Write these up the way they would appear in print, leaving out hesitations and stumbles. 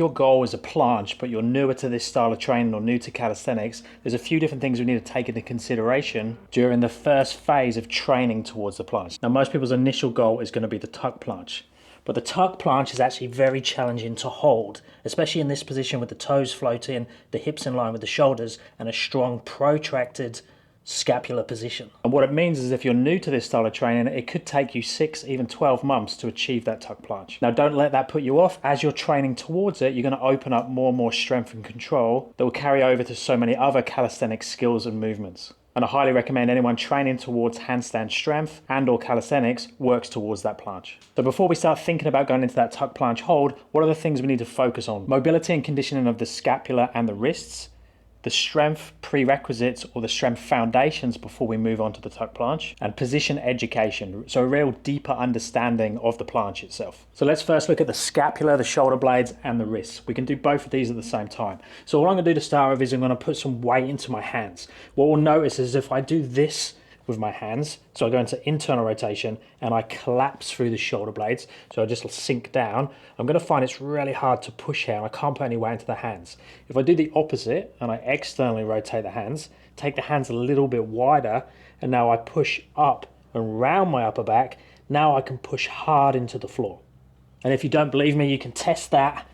Your goal is a planche, but you're newer to this style of training or new to calisthenics, there's a few different things we need to take into consideration during the first phase of training towards the planche. Now, most people's initial goal is going to be the tuck planche, but the tuck planche is actually very challenging to hold, especially in this position with the toes floating, the hips in line with the shoulders, and a strong protracted scapular position. And what it means is if you're new to this style of training, it could take you 6, even 12 months to achieve that tuck planche. Now, don't let that put you off. As you're training towards it, you're going to open up more and more strength and control that will carry over to so many other calisthenic skills and movements. And I highly recommend anyone training towards handstand strength and or calisthenics works towards that planche. So before we start thinking about going into that tuck planche hold, what are the things we need to focus on? Mobility and conditioning of the scapula and the wrists, the strength prerequisites or the strength foundations before we move on to the tuck planche, and position education, so a real deeper understanding of the planche itself. So let's first look at the scapula, the shoulder blades, and the wrists. We can do both of these at the same time. So what I'm going to do to start with is I'm going to put some weight into my hands. What we'll notice is if I do this with my hands, so I go into internal rotation and I collapse through the shoulder blades, so I just sink down, I'm going to find it's really hard to push here and I can't put any weight into the hands. If I do the opposite and I externally rotate the hands, take the hands a little bit wider, and now I push up and round my upper back, now I can push hard into the floor. And if you don't believe me, you can test that.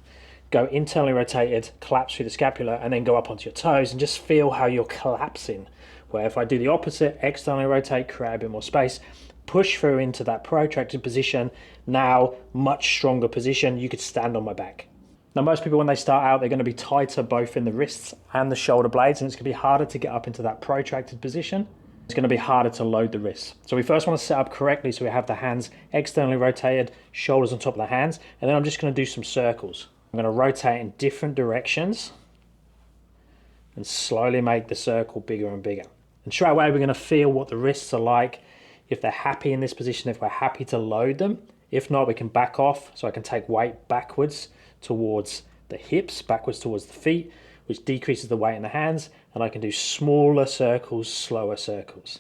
Go internally rotated, collapse through the scapula, and then go up onto your toes and just feel how you're collapsing. Where if I do the opposite, externally rotate, create a bit more space, push through into that protracted position, now much stronger position, you could stand on my back. Now most people when they start out, they're going to be tighter both in the wrists and the shoulder blades, and it's going to be harder to get up into that protracted position. It's going to be harder to load the wrists. So we first want to set up correctly so we have the hands externally rotated, shoulders on top of the hands, and then I'm just going to do some circles. I'm going to rotate in different directions and slowly make the circle bigger and bigger. And straight away we're going to feel what the wrists are like, if they're happy in this position, if we're happy to load them. If not, we can back off, so I can take weight backwards towards the hips, backwards towards the feet, which decreases the weight in the hands, and I can do smaller circles, slower circles.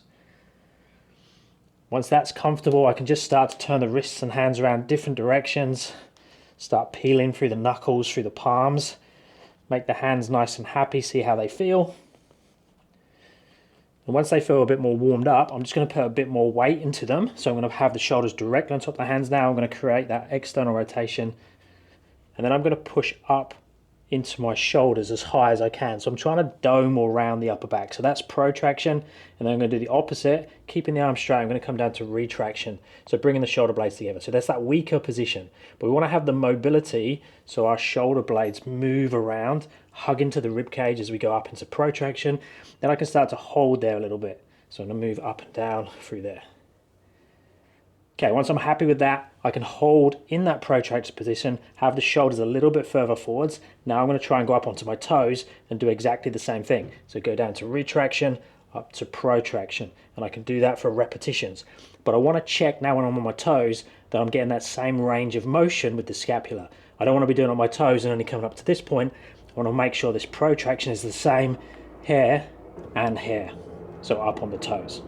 Once that's comfortable, I can just start to turn the wrists and hands around different directions, start peeling through the knuckles, through the palms, make the hands nice and happy, see how they feel. And once they feel a bit more warmed up, I'm just going to put a bit more weight into them. So I'm going to have the shoulders directly on top of the hands now. I'm going to create that external rotation. And then I'm going to push up into my shoulders as high as I can. So I'm trying to dome around the upper back. So that's protraction. And then I'm going to do the opposite, keeping the arms straight. I'm going to come down to retraction. So bringing the shoulder blades together. So that's that weaker position. But we want to have the mobility so our shoulder blades move around, hug into the rib cage as we go up into protraction. Then I can start to hold there a little bit. So I'm going to move up and down through there. Okay, once I'm happy with that, I can hold in that protracted position, have the shoulders a little bit further forwards. Now I'm going to try and go up onto my toes and do exactly the same thing. So go down to retraction, up to protraction, and I can do that for repetitions. But I want to check now when I'm on my toes that I'm getting that same range of motion with the scapula. I don't want to be doing it on my toes and only coming up to this point. I want to make sure this protraction is the same here and here. So up on the toes.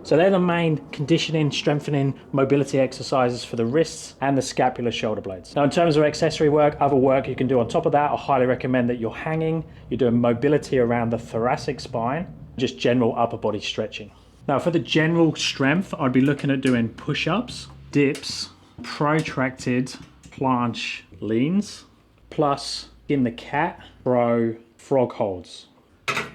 So they're the main conditioning, strengthening, mobility exercises for the wrists and the scapular shoulder blades. Now in terms of accessory work, other work you can do on top of that, I highly recommend that you're hanging, you're doing mobility around the thoracic spine, just general upper body stretching. Now for the general strength, I'd be looking at doing push-ups, dips, protracted planche leans, plus in the cat, row, frog holds.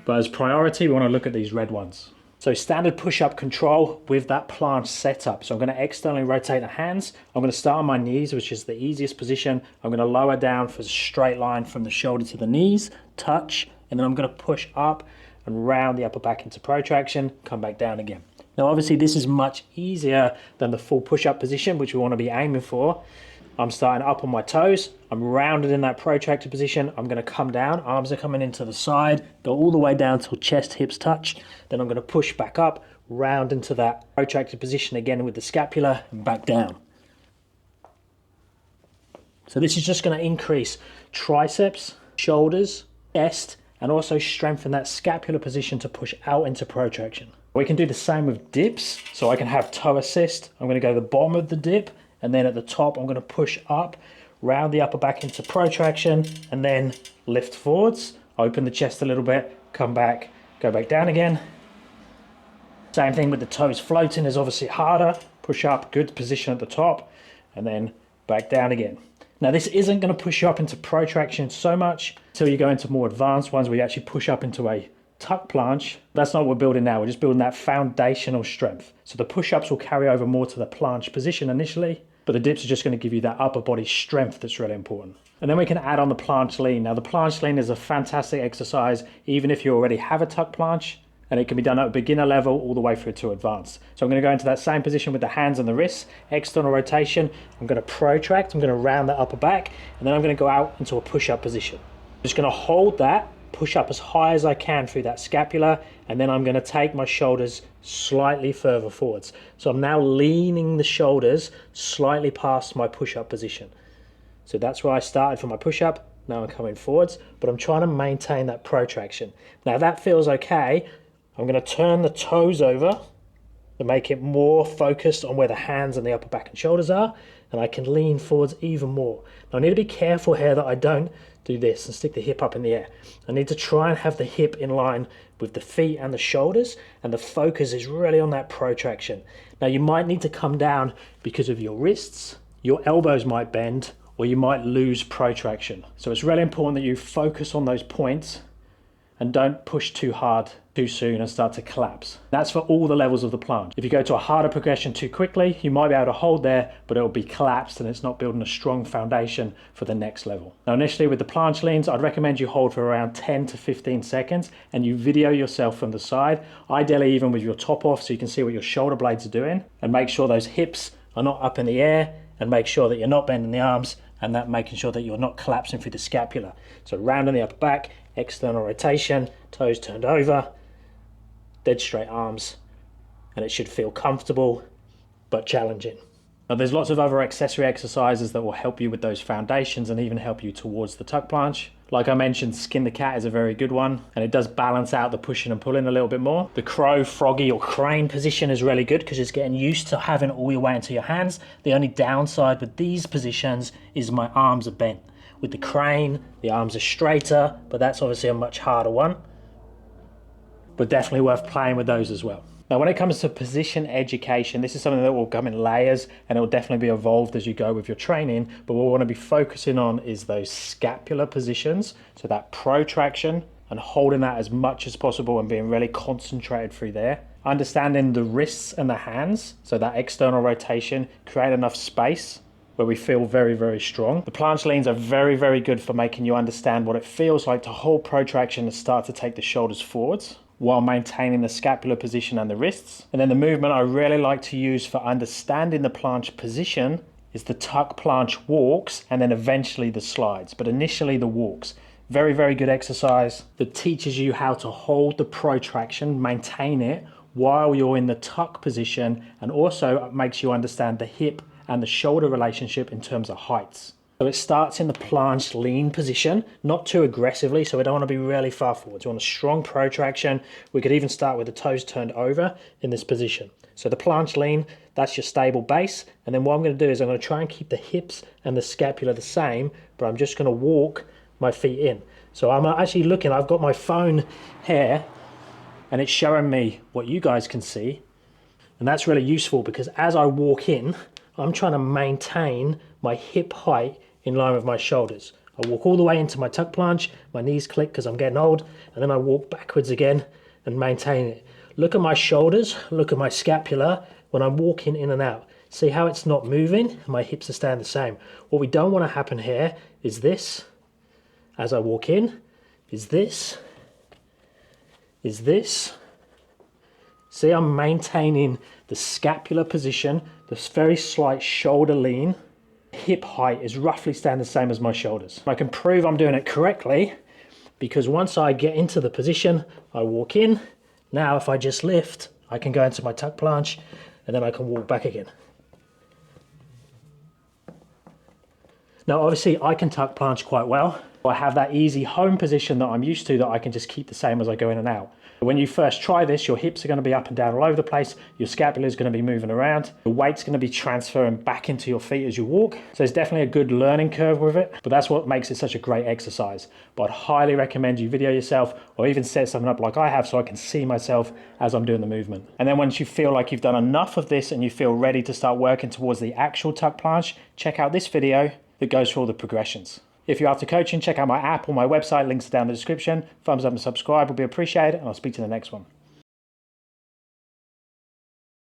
But as priority, we want to look at these red ones. So standard push-up control with that planche setup. So I'm going to externally rotate the hands. I'm going to start on my knees, which is the easiest position. I'm going to lower down for a straight line from the shoulder to the knees, touch, and then I'm going to push up and round the upper back into protraction, come back down again. Now obviously this is much easier than the full push-up position, which we want to be aiming for. I'm starting up on my toes, I'm rounded in that protracted position, I'm going to come down, arms are coming into the side, go all the way down till chest, hips touch, then I'm going to push back up, round into that protracted position again with the scapula, and back down. So this is just going to increase triceps, shoulders, chest, and also strengthen that scapular position to push out into protraction. We can do the same with dips, so I can have toe assist, I'm going to go to the bottom of the dip, and then at the top, I'm going to push up, round the upper back into protraction, and then lift forwards, open the chest a little bit, come back, go back down again. Same thing with the toes floating is obviously harder. Push up, good position at the top, and then back down again. Now this isn't going to push you up into protraction so much until you go into more advanced ones where you actually push up into a tuck planche. That's not what we're building now. We're just building that foundational strength. So the push-ups will carry over more to the planche position initially, but the dips are just going to give you that upper body strength that's really important. And then we can add on the planche lean. Now the planche lean is a fantastic exercise even if you already have a tuck planche, and it can be done at a beginner level all the way through to advanced. So I'm going to go into that same position with the hands and the wrists, external rotation. I'm going to protract, I'm going to round the upper back, and then I'm going to go out into a push-up position. I'm just going to hold that, push up as high as I can through that scapula, and then I'm going to take my shoulders slightly further forwards. So I'm now leaning the shoulders slightly past my push-up position. So that's where I started for my push-up. Now I'm coming forwards, but I'm trying to maintain that protraction. Now that feels okay. I'm going to turn the toes over to make it more focused on where the hands and the upper back and shoulders are, and I can lean forwards even more. Now I need to be careful here that I don't do this and stick the hip up in the air. I need to try and have the hip in line with the feet and the shoulders, and the focus is really on that protraction. Now you might need to come down because of your wrists, your elbows might bend, or you might lose protraction. So it's really important that you focus on those points and don't push too hard too soon and start to collapse. That's for all the levels of the planche. If you go to a harder progression too quickly, you might be able to hold there, but it'll be collapsed and it's not building a strong foundation for the next level. Now initially with the planche leans, I'd recommend you hold for around 10 to 15 seconds and you video yourself from the side, ideally even with your top off so you can see what your shoulder blades are doing, and make sure those hips are not up in the air, and make sure that you're not bending the arms, and that making sure that you're not collapsing through the scapula. So rounding the upper back, external rotation, toes turned over, dead straight arms, and it should feel comfortable but challenging. Now there's lots of other accessory exercises that will help you with those foundations and even help you towards the tuck planche. Like I mentioned, skin the cat is a very good one, and it does balance out the pushing and pulling a little bit more. The crow, froggy or crane position is really good because it's getting used to having all your weight into your hands. The only downside with these positions is my arms are bent. With the crane, the arms are straighter, but that's obviously a much harder one. But definitely worth playing with those as well. Now when it comes to position education, this is something that will come in layers and it will definitely be evolved as you go with your training, but what we want to be focusing on is those scapular positions, so that protraction and holding that as much as possible and being really concentrated through there. Understanding the wrists and the hands, so that external rotation, create enough space where we feel very, very strong. The planche leans are very, very good for making you understand what it feels like to hold protraction and start to take the shoulders forwards while maintaining the scapular position and the wrists. And then the movement I really like to use for understanding the planche position is the tuck planche walks and then eventually the slides, but initially the walks. Very, very good exercise that teaches you how to hold the protraction, maintain it while you're in the tuck position, and also makes you understand the hip and the shoulder relationship in terms of heights. So it starts in the planche lean position, not too aggressively, so we don't want to be really far forwards. We want a strong protraction. We could even start with the toes turned over in this position. So the planche lean, that's your stable base. And then what I'm going to do is I'm going to try and keep the hips and the scapula the same, but I'm just going to walk my feet in. So I'm actually looking, I've got my phone here, and it's showing me what you guys can see. And that's really useful because as I walk in, I'm trying to maintain my hip height in line with my shoulders. I walk all the way into my tuck planche, my knees click because I'm getting old, and then I walk backwards again and maintain it. Look at my shoulders, look at my scapula when I'm walking in and out. See how it's not moving? My hips are staying the same. What we don't want to happen here is this, as I walk in, is this. See, I'm maintaining the scapular position, this very slight shoulder lean. Hip height is roughly staying the same as my shoulders. I can prove I'm doing it correctly because once I get into the position, I walk in. Now if I just lift, I can go into my tuck planche and then I can walk back again. Now, obviously I can tuck planche quite well. I have that easy home position that I'm used to that I can just keep the same as I go in and out. When you first try this, your hips are going to be up and down all over the place, your scapula is going to be moving around, the weight's going to be transferring back into your feet as you walk. So there's definitely a good learning curve with it, but that's what makes it such a great exercise. But I'd highly recommend you video yourself or even set something up like I have so I can see myself as I'm doing the movement. And then once you feel like you've done enough of this and you feel ready to start working towards the actual tuck planche, check out this video that goes through all the progressions. If you're after coaching, check out my app or my website, links are down in the description. Thumbs up and subscribe will be appreciated, and I'll speak to you in the next one.